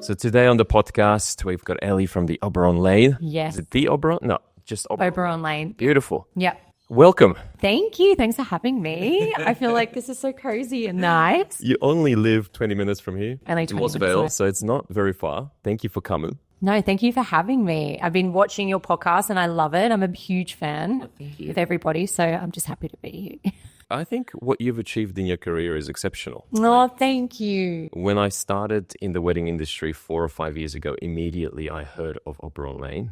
So today on the podcast, we've got Ellie from the Oberon Lane. Yes. Is it the Oberon? No, just Oberon. Oberon Lane. Beautiful. Yep. Welcome. Thank you. Thanks for having me. I feel like this is so cozy and nice. You only live 20 minutes from here. Only 20 minutes away. So it's not very far. Thank you for coming. No, thank you for having me. I've been watching your podcast and I love it. I'm a huge fan with everybody, so I'm just happy to be here. I think what you've achieved in your career is exceptional. Oh, thank you. When I started in the wedding industry 4 or 5 years ago, immediately I heard of Oberon Lane.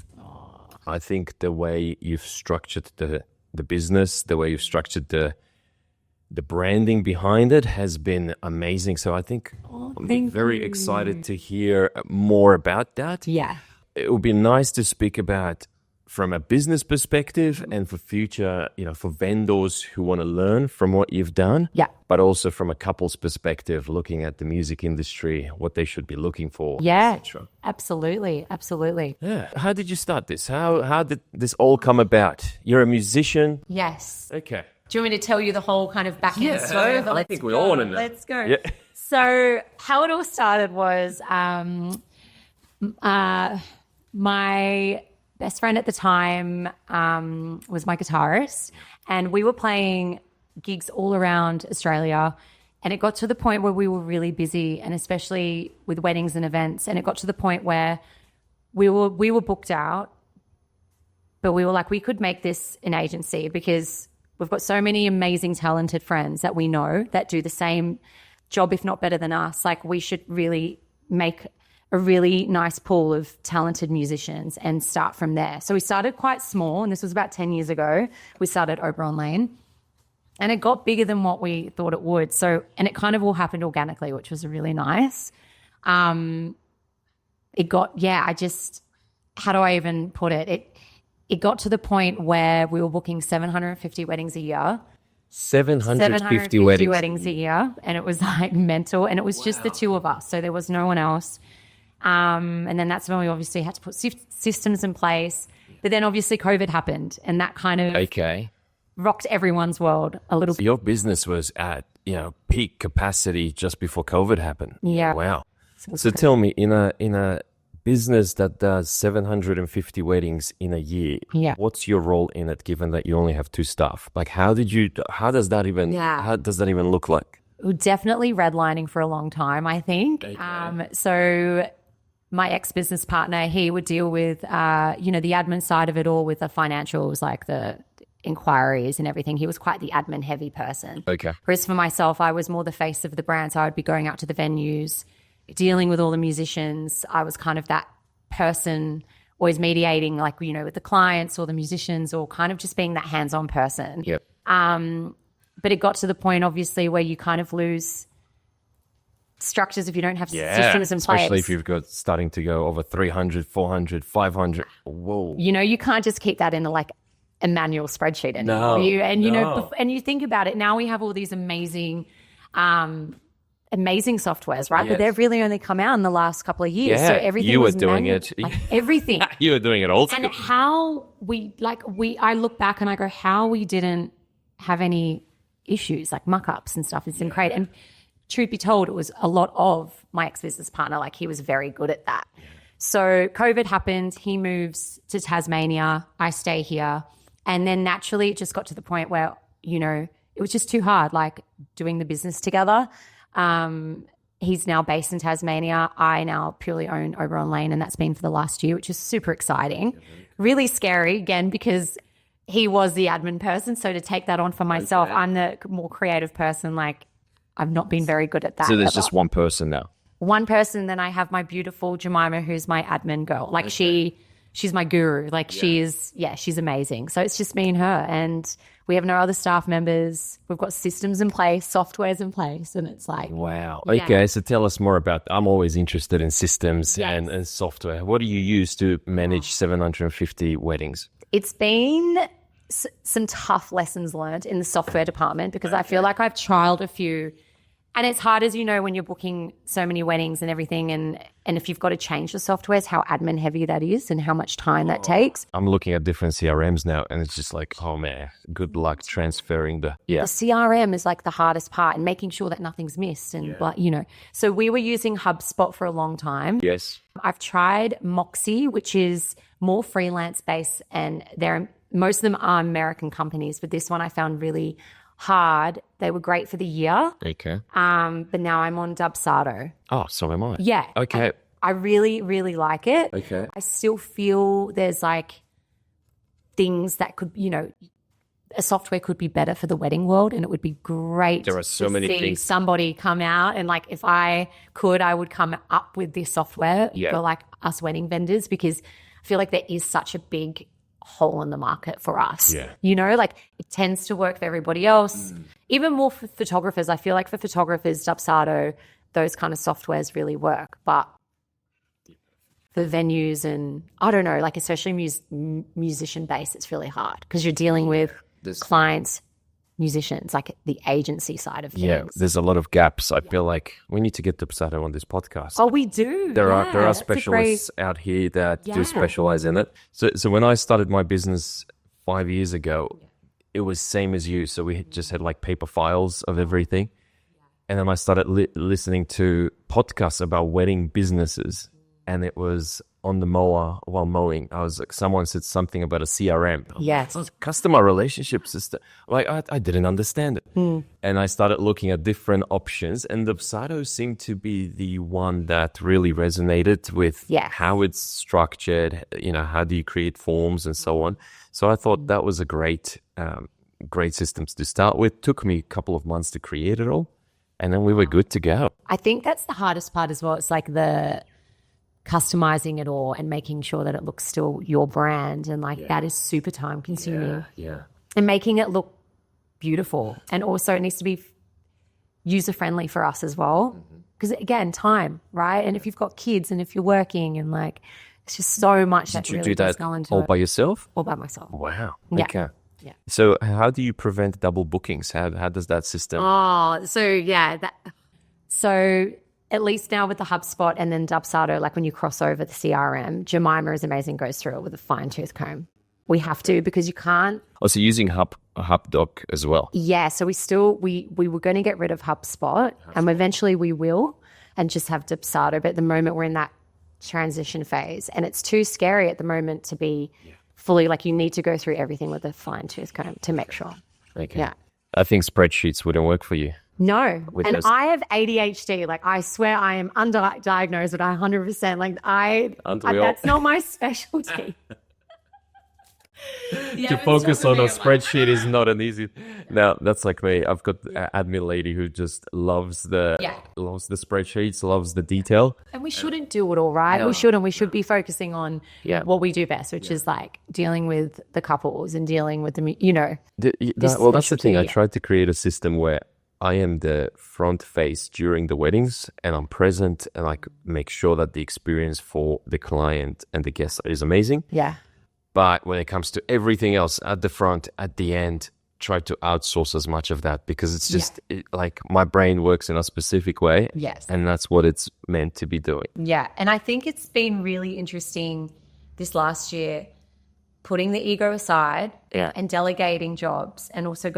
I think the way you've structured the business, the way you've structured the branding behind it has been amazing. So I think I'm very excited to hear more about that. Yeah. It would be nice to speak about from a business perspective and for future, for vendors who want to learn from what you've done. Yeah. But also from a couple's perspective, looking at the music industry, what they should be looking for. Yeah. Et cetera. Absolutely. Absolutely. Yeah. How did you start this? How did this all come about? You're a musician. Yes. Okay. Do you want me to tell you the whole kind of back end story? I think we all want to know. Let's go. Yeah. So how it all started was my best friend at the time was my guitarist, and we were playing gigs all around Australia, and it got to the point where we were really busy, and especially with weddings and events, and it got to the point where we were booked out, but we were like, we could make this an agency because we've got so many amazing, talented friends that we know that do the same job, if not better than us. Like, we should really make a really nice pool of talented musicians and start from there. So we started quite small, and this was about 10 years ago. We started Oberon Lane, and it got bigger than what we thought it would. So, and it kind of all happened organically, which was really nice. How do I even put it? It got to the point where we were booking 750 weddings a year. 750 weddings a year, and it was like mental, and it was just the two of us, so there was no one else. And then that's when we obviously had to put systems in place, but then obviously COVID happened, and that kind of rocked everyone's world a little bit. Your business was at peak capacity just before COVID happened. Yeah. Wow. So tell me, in a business that does 750 weddings in a year, what's your role in it, given that you only have 2 staff? Like, how does that even look like? Definitely redlining for a long time, I think. So my ex-business partner, he would deal with, the admin side of it all, with the financials, like the inquiries and everything. He was quite the admin heavy person. Okay. Whereas for myself, I was more the face of the brand. So I would be going out to the venues, dealing with all the musicians. I was kind of that person always mediating, like, with the clients or the musicians, or kind of just being that hands-on person. Yep. But it got to the point, obviously, where you kind of lose structures if you don't have systems in place. Especially if you've got starting to go over 300, 400, 500. Whoa. You can't just keep that in a manual spreadsheet anymore. And you think about it, now we have all these amazing softwares, right? Yes. But they've really only come out in the last couple of years. So everything you were was doing manual, it. like everything. You were doing it old school. And how I look back and I go, how we didn't have any issues, like muck-ups and stuff. It's been great. And truth be told, it was a lot of my ex-business partner. Like, he was very good at that. So COVID happened. He moves to Tasmania. I stay here. And then naturally it just got to the point where, it was just too hard, like, doing the business together. He's now based in Tasmania. I now purely own Oberon Lane, and that's been for the last year, which is super exciting. Really scary, again, because he was the admin person. So to take that on for myself, I'm the more creative person. Like, I've not been very good at that. So there's just one person now. One person. Then I have my beautiful Jemima, who's my admin girl. Like, she's my guru. Like, she's amazing. So it's just me and her, and we have no other staff members. We've got systems in place, softwares in place, and it's like, wow. Okay, so tell us more about that. I'm always interested in systems and software. What do you use to manage 750 weddings? It's been some tough lessons learned in the software department, because I feel like I've trialed a few And it's hard, as you know, when you're booking so many weddings and everything, and if you've got to change the softwares, how admin heavy that is and how much time that takes. I'm looking at different CRMs now, and it's just like, oh man, good luck transferring the The CRM is like the hardest part, and making sure that nothing's missed. And so we were using HubSpot for a long time. Yes. I've tried Moxie, which is more freelance based, and most of them are American companies, but this one I found really hard. They were great for the year. Okay. But now I'm on Dubsado. Oh, so am I. Yeah. Okay. I really, really like it. Okay. I still feel there's like things that could, a software could be better for the wedding world, and it would be great. There are so to many see things. Somebody come out and like, if I could, I would come up with this software for like us wedding vendors, because I feel like there is such a big hole in the market for us. Yeah. Like it tends to work for everybody else. Even more for photographers. I feel like for photographers, Dubsado, those kind of softwares really work. But for venues and I don't know, like especially musician base, it's really hard because you're dealing with clients, musicians, like the agency side of things. Yeah, there's a lot of gaps. I feel like we need to get Dubsado on this podcast. Oh, we do. There are specialists out here that do specialize in it. So when I started my business 5 years ago, it was same as you. So we just had like paper files of everything. And then I started listening to podcasts about wedding businesses, and it was on the mower while mowing. I was like, someone said something about a CRM. Yes. It was customer relationship system. Like I didn't understand it. And I started looking at different options, and Dubsado seemed to be the one that really resonated with how it's structured, how do you create forms and so on. So I thought that was a great systems to start with. Took me a couple of months to create it all, and then we were good to go. I think that's the hardest part as well. It's like the customizing it all and making sure that it looks still your brand, and like that is super time consuming. Yeah. And making it look beautiful, and also it needs to be user friendly for us as well, because again, time, right? And if you've got kids and if you're working, and like it's just so much that really does go into all it. by yourself? All by myself. Wow. Yeah. Okay. Yeah. So how do you prevent double bookings? How does that system? Oh, so at least now with the HubSpot and then Dubsado, like when you cross over the CRM, Jemima is amazing, goes through it with a fine tooth comb. We have to, because you can't. Also using HubDoc as well. Yeah, so we were going to get rid of HubSpot, and eventually we will, and just have Dubsado. But at the moment we're in that transition phase, and it's too scary at the moment to be fully, like you need to go through everything with a fine tooth comb to make sure. Okay. Yeah. I think spreadsheets wouldn't work for you. No, and I have ADHD. Like I swear I am underdiagnosed, but 100%. Like that's not my specialty. To focus on a spreadsheet is not an easy. Now that's like me. I've got an admin lady who just loves the spreadsheets, loves the detail. And we shouldn't do it all, right? No. We shouldn't. We should be focusing on what we do best, which is like dealing with the couples and dealing with the, that's the thing. I tried to create a system where I am the front face during the weddings, and I'm present, and I make sure that the experience for the client and the guests is amazing. Yeah. But when it comes to everything else at the front, at the end, try to outsource as much of that, because it's just like my brain works in a specific way. Yes. And that's what it's meant to be doing. Yeah. And I think it's been really interesting this last year, putting the ego aside and delegating jobs, and also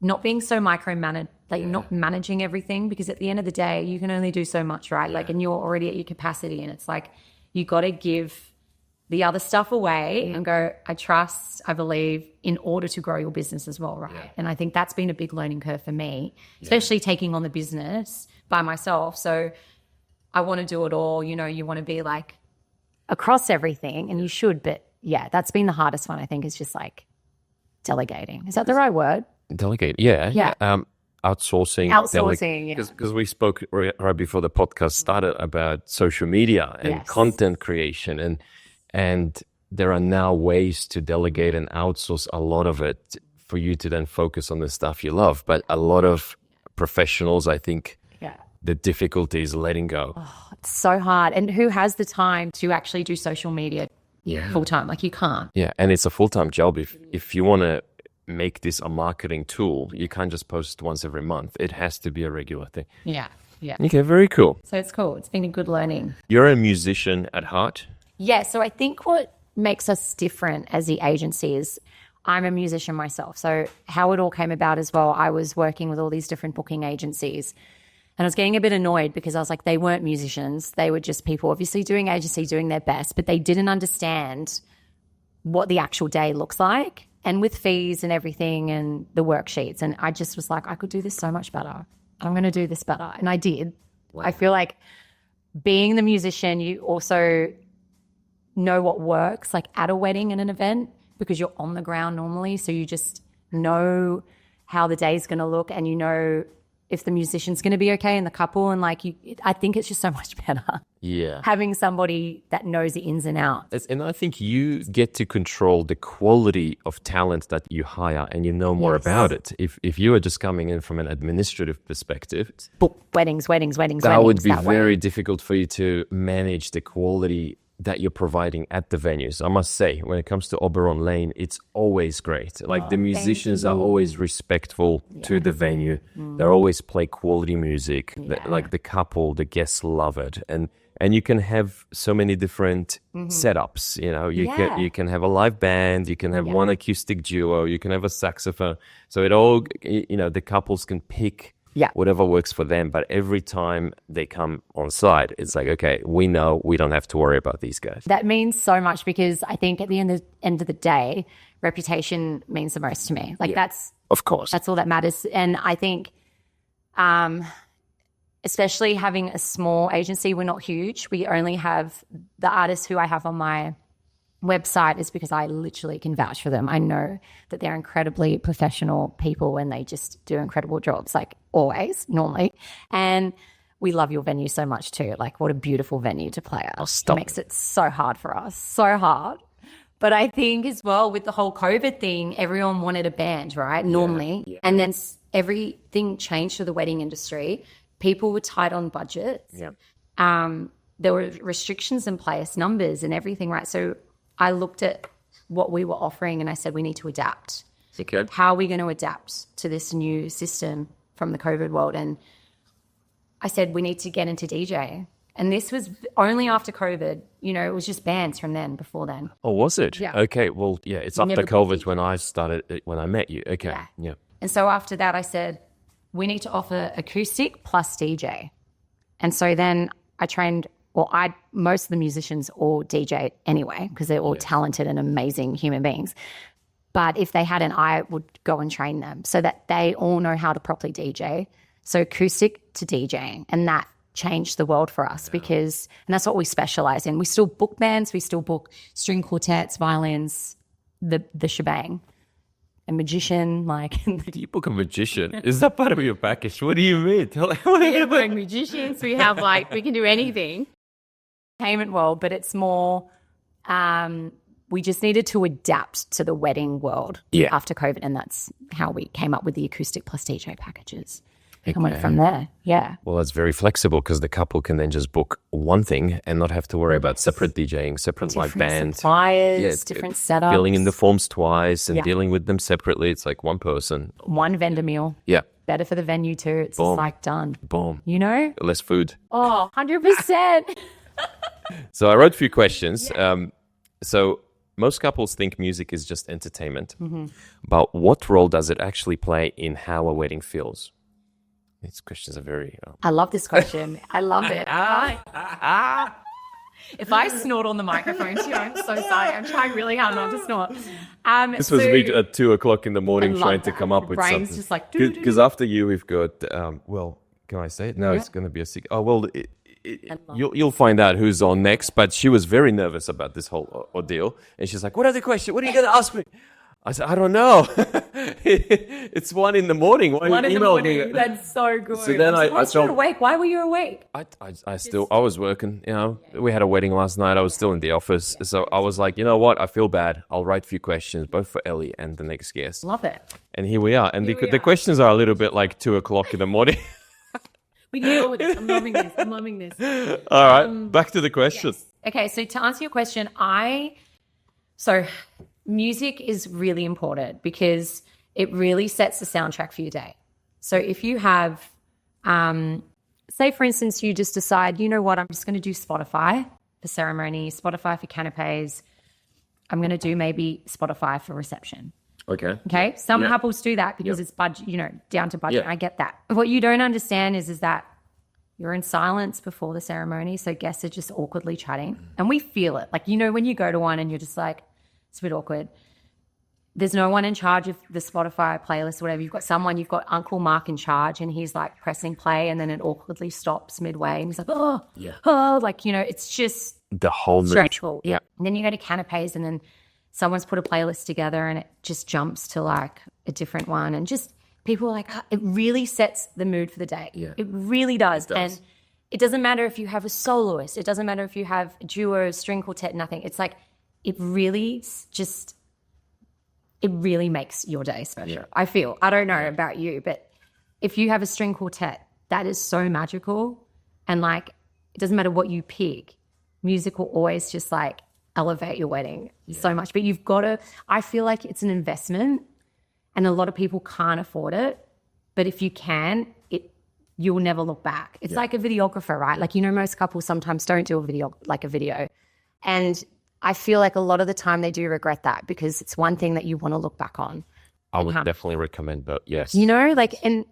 not being so micromanaged, like not managing everything, because at the end of the day, you can only do so much, right? Like, and you're already at your capacity, and it's like, you got to give the other stuff away and go, I trust, I believe, in order to grow your business as well, right? Yeah. And I think that's been a big learning curve for me, especially taking on the business by myself. So I want to do it all, you want to be like across everything, and you should, but that's been the hardest one, I think, is just like delegating. Is that the right word? Delegate, yeah. Outsourcing, because we spoke right before the podcast started about social media and content creation, and there are now ways to delegate and outsource a lot of it for you to then focus on the stuff you love. But a lot of professionals, I think, the difficulty is letting go. Oh, it's so hard. And who has the time to actually do social media full time? Like, you can't. Yeah, and it's a full-time job. If you want to make this a marketing tool. You can't just post once every month. It has to be a regular thing. Yeah. Yeah. Okay, very cool. So it's cool. It's been a good learning. You're a musician at heart? Yeah. So I think what makes us different as the agency is I'm a musician myself. So how it all came about as well, I was working with all these different booking agencies and I was getting a bit annoyed because I was like, they weren't musicians. They were just people obviously doing agency, doing their best, but they didn't understand what the actual day looks like and with fees and everything and the worksheets. And I just was like, I could do this so much better. I'm going to do this better. And I did. Wow. I feel like being the musician, you also know what works like at a wedding and an event because you're on the ground normally. So you just know how the day is going to look and you know if the musician's going to be okay and the couple. And like I think it's just so much better. Yeah. Having somebody that knows the ins and outs. And I think you get to control the quality of talent that you hire and you know more about it. If you are just coming in from an administrative perspective, book weddings. That would be very difficult for you to manage the quality that you're providing at the venues. I must say, when it comes to Oberon Lane, it's always great. Like the musicians are always respectful to the venue. They always play quality music. Like the couple, the guests love it. And you can have so many different setups. You know, you can have a live band, you can have one acoustic duo, you can have a saxophone. So it all, you know, the couples can pick whatever works for them. But every time they come on site, it's like, okay, we know we don't have to worry about these guys. That means so much because I think at the end of the day, reputation means the most to me. Like that's, of course, that's all that matters. And I think, especially having a small agency, we're not huge. We only have the artists who I have on my website is because I literally can vouch for them. I know that they're incredibly professional people and they just do incredible jobs, like always, normally. And we love your venue so much too. Like what a beautiful venue to play at. It makes it so hard for us, so hard. But I think as well with the whole COVID thing, everyone wanted a band, right? Normally. Yeah. And then everything changed for the wedding industry. People were tight on budgets. Yeah. There were restrictions in place, numbers and everything, right? So I looked at what we were offering and I said, we need to adapt. Okay. How are we going to adapt to this new system from the COVID world? And I said, we need to get into DJ. And this was only after COVID. You know, it was just bands from then, before then. Oh, was it? Yeah. Okay, well, yeah, it's after COVID when I started, when I met you. Okay, yeah. And so after that, I said, we need to offer acoustic plus DJ. And so then I trained, most of the musicians all DJ anyway, because they're all talented and amazing human beings. But if they hadn't, I would go and train them so that they all know how to properly DJ. So acoustic to DJing. And that changed the world for us because, and that's what we specialize in. We still book bands, we still book string quartets, violins, the shebang. A magician, like. You book a magician? Is that part of your package? What do you mean? We book magicians. We have we can do anything. Entertainment world, but it's more. We just needed to adapt to the wedding world after COVID, and that's how we came up with the acoustic plus DJ packages. Okay. And went from there, Well, that's very flexible because the couple can then just book one thing and not have to worry about separate DJing, separate live band. Suppliers, different setups. Filling in the forms twice and dealing with them separately. It's like one person. One vendor meal. Yeah. Better for the venue too. It's just like done. Boom. You know? Less food. Oh, 100%. So I wrote a few questions. So most couples think music is just entertainment. Mm-hmm. But what role does it actually play in how a wedding feels? These questions are very... I love this question. I love it. If I snort on the microphone too, I'm so sorry. I'm trying really hard not to snort. This was me at 2 o'clock in the morning trying to come up with something. Brain's just like... Because after you, we've got... well, can I say it? No, it's going to be a secret. Oh, well, you'll find out who's on next. But she was very nervous about this whole ordeal. And she's like, what are the questions? What are you going to ask me? I said, I don't know. It's 1 in the morning. Why 1 in the morning. Me? That's so good. So then I was awake. Why were you awake? I was working. You know, we had a wedding last night. I was still in the office, so I was like, you know what? I feel bad. I'll write a few questions, both for Ellie and the next guest. Love it. And here we are. And the questions are a little bit like 2 o'clock in the morning. We can deal with this. I'm loving this. All right, back to the question. Yes. Okay, so to answer your question, music is really important because it really sets the soundtrack for your day. So if you have, say, for instance, you just decide, you know what, I'm just going to do Spotify for ceremony, Spotify for canapes. I'm going to do maybe Spotify for reception. Okay. Some couples do that because it's budget, down to budget. I get that. What you don't understand is that you're in silence before the ceremony. So guests are just awkwardly chatting and we feel it. Like, when you go to one and you're just like, it's a bit awkward. There's no one in charge of the Spotify playlist or whatever. You've got Uncle Mark in charge and he's like pressing play and then it awkwardly stops midway and he's like, it's just the whole stressful. Yeah. And then you go to canapes and then someone's put a playlist together and it just jumps to like a different one and just people are like, it really sets the mood for the day. Yeah. It really does. And it doesn't matter if you have a soloist. It doesn't matter if you have a duo, string quartet, nothing. It's like it really makes your day special. Yeah. I feel. I don't know about you, but if you have a string quartet, that is so magical. And like it doesn't matter what you pick. Music will always just like elevate your wedding so much. But you've got to, I feel like it's an investment and a lot of people can't afford it. But if you can, you'll never look back. It's like a videographer, right? Like, most couples sometimes don't do a video. And I feel like a lot of the time they do regret that because it's one thing that you want to look back on. I would definitely recommend that, yes. And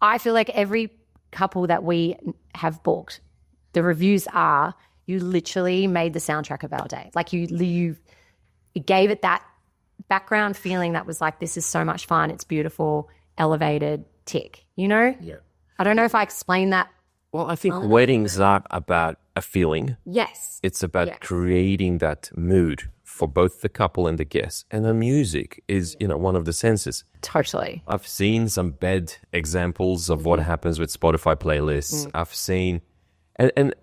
I feel like every couple that we have booked, the reviews are, you literally made the soundtrack of our day. Like you gave it that background feeling that was like, this is so much fun. It's beautiful, elevated, tick, Yeah. I don't know if I explained that. Well, I think weddings are about a feeling. Yes. It's about creating that mood for both the couple and the guests. And the music is, one of the senses. Totally. I've seen some bad examples of what happens with Spotify playlists. I've seen, and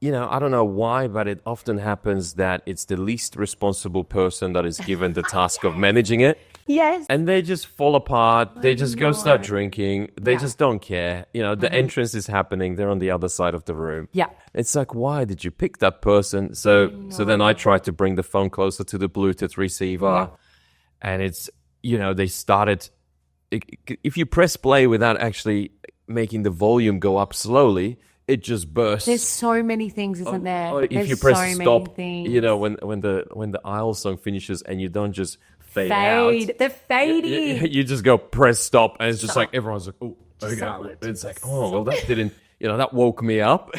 I don't know why, but it often happens that it's the least responsible person that is given the task of managing it. Yes. And they just fall apart. They just go start drinking. They just don't care. The entrance is happening. They're on the other side of the room. Yeah. It's like, why did you pick that person? So then I tried to bring the phone closer to the Bluetooth receiver. And it's, they started, if you press play without actually making the volume go up slowly, it just bursts. There's so many things, isn't there? Or if you press stop, when the Isle song finishes and you don't just fade out. They're fading. You just go press stop and it's just like everyone's like, oh, okay. It's like, oh, well, that didn't, that woke me up.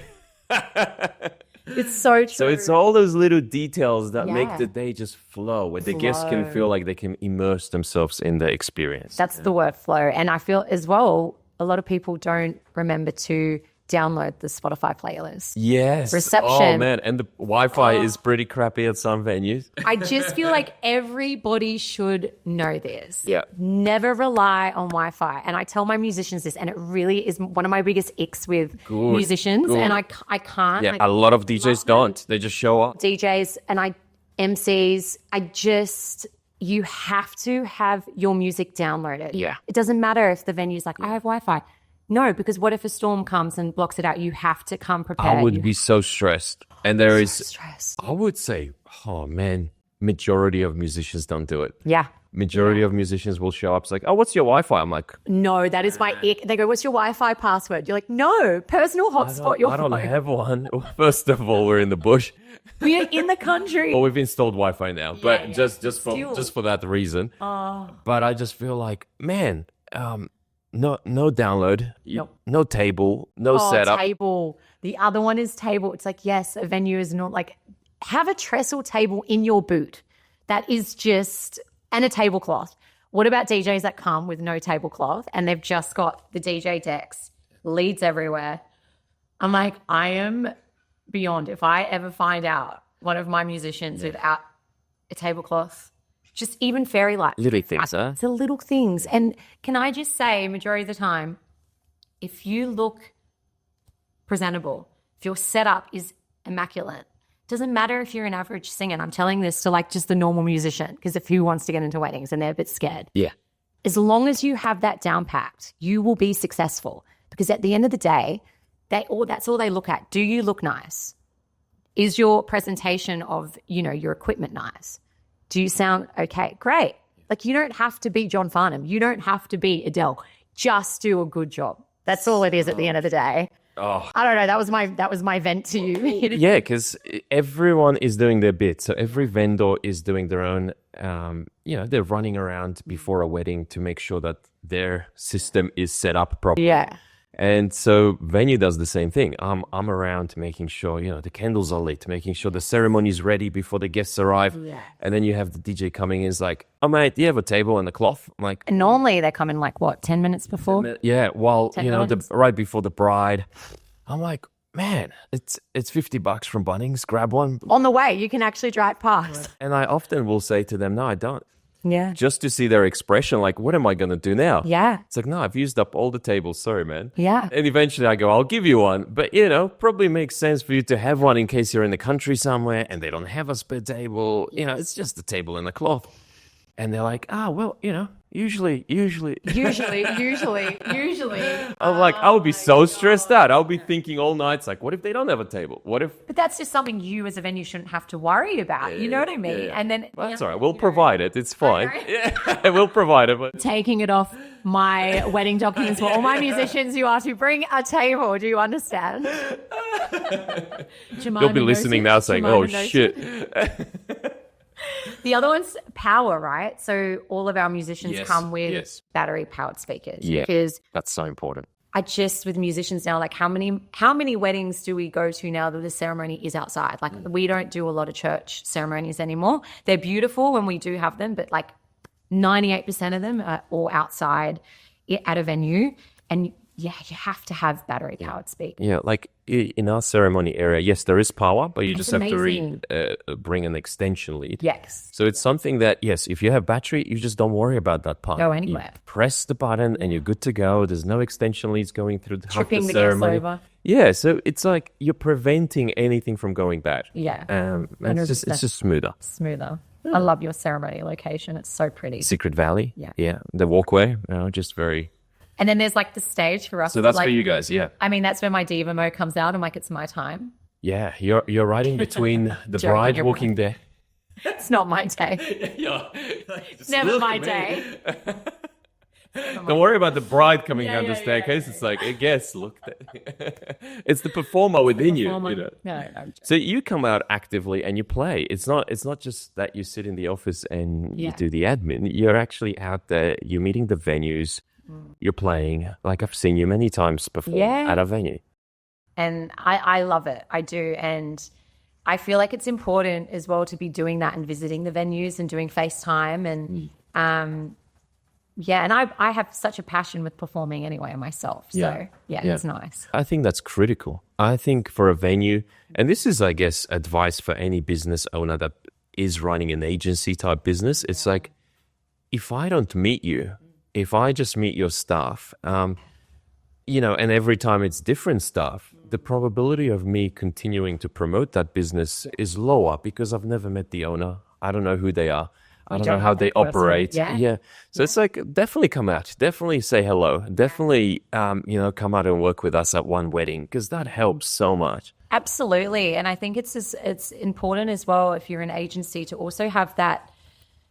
It's so true. So it's all those little details that make the day just flow, where the guests can feel like they can immerse themselves in the experience. That's the word, flow. And I feel as well, a lot of people don't remember to download the Spotify playlist. Yes. Reception. Oh, man. And the Wi-Fi is pretty crappy at some venues. I just feel like everybody should know this. Yeah. Never rely on Wi-Fi. And I tell my musicians this, and it really is one of my biggest icks with musicians. And I can't. Yeah, a lot of DJs don't. They just show up. DJs and MCs, you have to have your music downloaded. Yeah. It doesn't matter if the venue's like, I have Wi-Fi. No, because what if a storm comes and blocks it out? You have to come prepared. I would be so stressed. And there is, stressed. I would say, oh man, majority of musicians don't do it. Yeah. Majority of musicians will show up. It's like, oh, what's your Wi-Fi? I'm like, no, that is my ick. They go, what's your Wi-Fi password? You're like, no, personal hotspot. I don't have one. First of all, we're in the bush. We're in the country. Well, we've installed Wi-Fi now, but just for that reason. But I just feel like, man, no download, no table, no setup. Table. The other one is table. It's like, yes, a venue is not like, have a trestle table in your boot. That is just, and a tablecloth. What about DJs that come with no tablecloth and they've just got the DJ decks, leads everywhere? I'm like, I am beyond. If I ever find out one of my musicians without a tablecloth, just even fairy lights. Little things, huh? It's the little things. And can I just say, majority of the time, if you look presentable, if your setup is immaculate, doesn't matter if you're an average singer. And I'm telling this to like just the normal musician, because if who wants to get into weddings and they're a bit scared. Yeah. As long as you have that down packed, you will be successful. Because at the end of the day, that's all they look at. Do you look nice? Is your presentation of, your equipment nice? Do you sound okay? Great. Like, you don't have to be John Farnham. You don't have to be Adele. Just do a good job. That's all it is at the end of the day. Oh, I don't know. That was my vent to you. yeah, because everyone is doing their bit. So every vendor is doing their own, they're running around before a wedding to make sure that their system is set up properly. Yeah. And so venue does the same thing. I'm around making sure, the candles are lit, making sure the ceremony is ready before the guests arrive. Yeah. And then you have the DJ coming in, is like, oh, mate, do you have a table and a cloth? I'm like, And normally they come in like, what, 10 minutes before? yeah, well, 10 minutes. right before the bride. I'm like, man, it's $50 from Bunnings, grab one. On the way, you can actually drive past. And I often will say to them, no, I don't. Yeah. Just to see their expression, like, what am I going to do now? Yeah. It's like, no, I've used up all the tables. Sorry, man. Yeah. And eventually I go, I'll give you one. But, probably makes sense for you to have one in case you're in the country somewhere and they don't have a spare table. It's just a table and a cloth. And they're like, well, usually. Usually. I'm like, I would be so stressed out. I'll be thinking all night, it's like, what if they don't have a table? What if... But that's just something you as a venue shouldn't have to worry about. You know what I mean? Yeah. And then Well, that's all right. We'll provide it. It's fine. Yeah, we'll provide it. But... taking it off my wedding documents for all my musicians, you are to bring a table. Do you understand? They'll be listening now saying, oh, shit. The other one's power, right? So all of our musicians come with battery-powered speakers. Yeah, because that's so important. with musicians now, like how many weddings do we go to now that the ceremony is outside? Like we don't do a lot of church ceremonies anymore. They're beautiful when we do have them, but like 98% of them are all outside at a venue. And yeah, you have to have battery-powered speakers. Yeah, like in our ceremony area, yes, there is power, but you That's just have amazing. to bring an extension lead. Yes. So it's something that, yes, if you have battery, you just don't worry about that part. Go anywhere. You press the button and you're good to go. There's no extension leads going through the Tripping the ceremony. guests over. Yeah, so it's like you're preventing anything from going bad. Yeah. And it's just smoother. Smoother. I love your ceremony location. It's so pretty. Secret Valley. Yeah. Yeah. The walkway, just very... And then there's like the stage for us. So that's like, for you guys, yeah. I mean, that's where my diva mode comes out. I'm like, it's my time. Yeah, you're right in between the Joking, bride you're walking there. It's not my day. It's never my day. Don't worry about the bride coming down the staircase. It's like, I guess, look. It's the performer within you. No. So you come out actively and you play. It's not just that you sit in the office and you do the admin. You're actually out there. You're meeting the venues. You're playing. Like I've seen you many times before at a venue. And I love it. I do. And I feel like it's important as well to be doing that and visiting the venues and doing FaceTime. And and I have such a passion with performing anyway myself. So it's nice. I think that's critical. I think for a venue, and this is, I guess, advice for any business owner that is running an agency type business. It's like, if I don't meet you, if I just meet your staff, and every time it's different staff, the probability of me continuing to promote that business is lower because I've never met the owner. I don't know who they are. I don't know how they operate. So it's like, definitely come out. Definitely say hello. Definitely, come out and work with us at one wedding because that helps so much. Absolutely. And I think it's important as well if you're an agency to also have that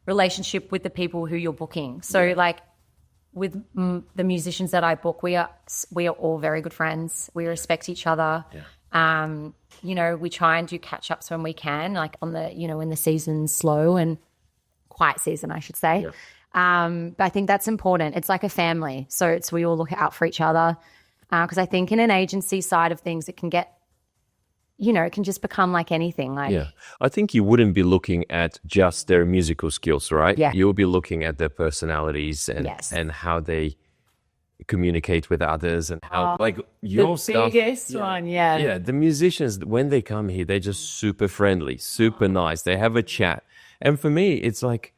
relationship with the people who you're booking. So like, with the musicians that I book, we are all very good friends. We respect each other. Yeah. We try and do catch ups when we can, like on the, when the season's slow and quiet season, I should say. Yeah. But I think that's important. It's like a family. So we all look out for each other. Because I think in an agency side of things, it can get, it can just become like anything. I think you wouldn't be looking at just their musical skills, right? Yeah. You'll be looking at their personalities and how they communicate with others and how, like, your stuff. The biggest one, yeah. Yeah, the musicians, when they come here, they're just super friendly, super nice. They have a chat. And for me, it's like,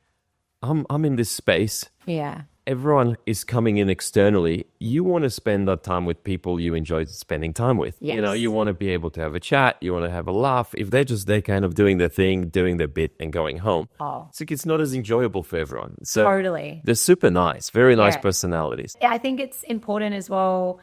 I'm in this space. Yeah. Everyone is coming in externally. You want to spend that time with people you enjoy spending time with. Yes. You want to be able to have a chat. You want to have a laugh. If they're kind of doing their thing, doing their bit and going home. It's like, it's not as enjoyable for everyone. So totally. They're super nice, very nice personalities. I think it's important as well,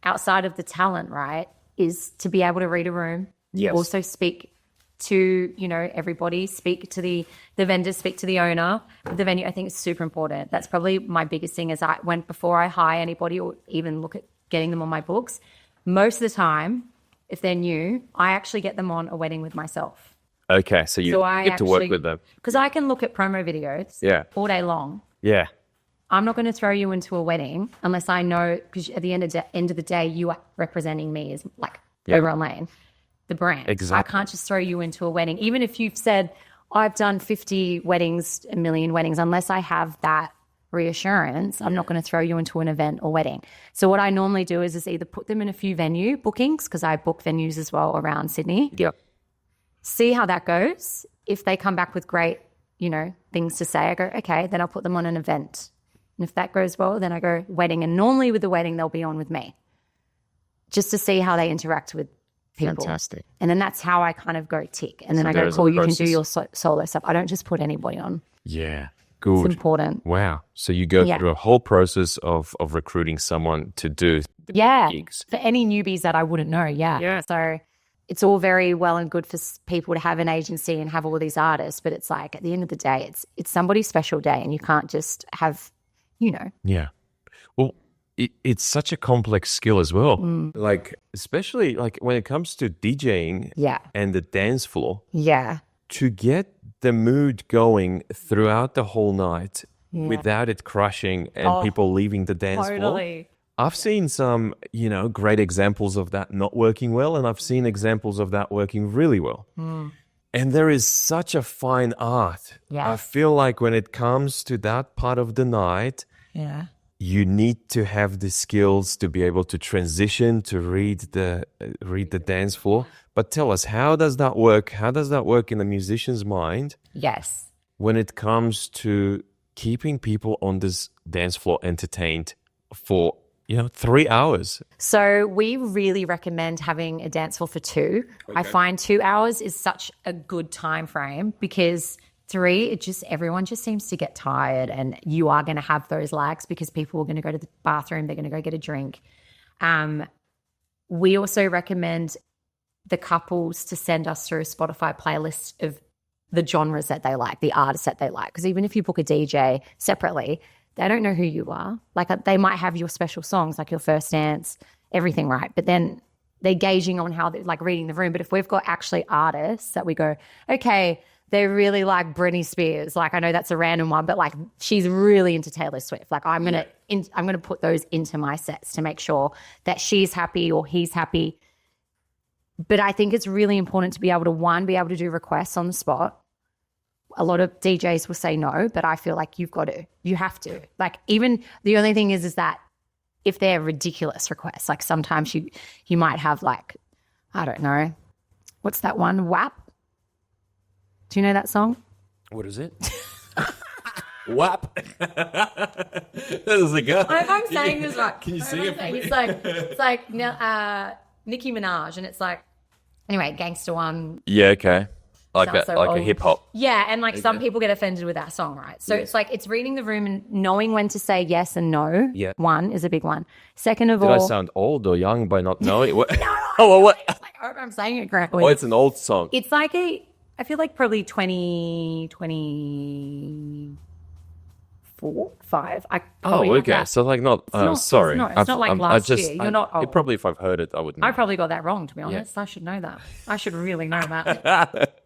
outside of the talent, right, is to be able to read a room. Yes. Also speak to, everybody, speak to the vendors, speak to the owner of the venue. I think it's super important. That's probably my biggest thing is before I hire anybody or even look at getting them on my books, most of the time, if they're new, I actually get them on a wedding with myself. Okay, so you get to work with them. Because I can look at promo videos all day long. Yeah. I'm not going to throw you into a wedding unless I know, because at the end of the day, you are representing me as like Oberon Lane, the brand. Exactly. I can't just throw you into a wedding. Even if you've said, I've done 50 weddings, a million weddings, unless I have that reassurance, I'm not going to throw you into an event or wedding. So what I normally do is either put them in a few venue bookings, because I book venues as well around Sydney. Yep. See how that goes. If they come back with great, things to say, I go, okay, then I'll put them on an event. And if that goes well, then I go wedding. And normally with the wedding, they'll be on with me just to see how they interact with people. Fantastic. And then that's how I kind of go tick. And then I go, cool, you can do your solo stuff. I don't just put anybody on. Yeah. Good. It's important. Wow. So you go through a whole process of recruiting someone to do the gigs. For any newbies that I wouldn't know. Yeah. So it's all very well and good for people to have an agency and have all these artists. But it's like at the end of the day, it's somebody's special day and you can't just have, Yeah. Well, it's such a complex skill as well. Like, especially like when it comes to DJing and the dance floor. Yeah. To get the mood going throughout the whole night without it crushing and people leaving the dance floor. I've seen some, great examples of that not working well, and I've seen examples of that working really well. And there is such a fine art. Yes. I feel like when it comes to that part of the night, you need to have the skills to be able to transition, to read the dance floor. But tell us, how does that work? How does that work in the musician's mind? Yes. When it comes to keeping people on this dance floor entertained for 3 hours. So we really recommend having a dance floor for 2. Okay. I find 2 hours is such a good time frame because 3, everyone just seems to get tired and you are going to have those lags because people are going to go to the bathroom, they're going to go get a drink. We also recommend the couples to send us through a Spotify playlist of the genres that they like, the artists that they like. Because even if you book a DJ separately, they don't know who you are. Like they might have your special songs, like your first dance, everything, right? But then they're gauging on how they're like reading the room. But if we've got actually artists that we go, okay, they really like Britney Spears. Like I know that's a random one, but like she's really into Taylor Swift. Like I'm gonna put those into my sets to make sure that she's happy or he's happy. But I think it's really important to be able to do requests on the spot. A lot of DJs will say no, but I feel like you have to. Like even the only thing is that if they're ridiculous requests, like sometimes you might have like, I don't know, what's that one? WAP. Do you know that song? What is it? WAP. That is a guy. I'm saying this right. Can you sing it for me? It's like Nicki Minaj, and it's like anyway, Gangsta One. Yeah, okay. Like that, so like old. a hip hop. Yeah, and like some people get offended with that song, right? So it's like it's reading the room and knowing when to say yes and no. Yeah. One is a big one. Second of Did all, I sound old or young by not knowing? What? no, what? I hope I'm saying it correctly. Oh, it's an old song. It's like I feel like probably 24, 5. Okay. So like not, sorry. It's not like last year. You're not old. Probably if I've heard it, I would know. I probably got that wrong, to be honest. I should know that. I should really know that.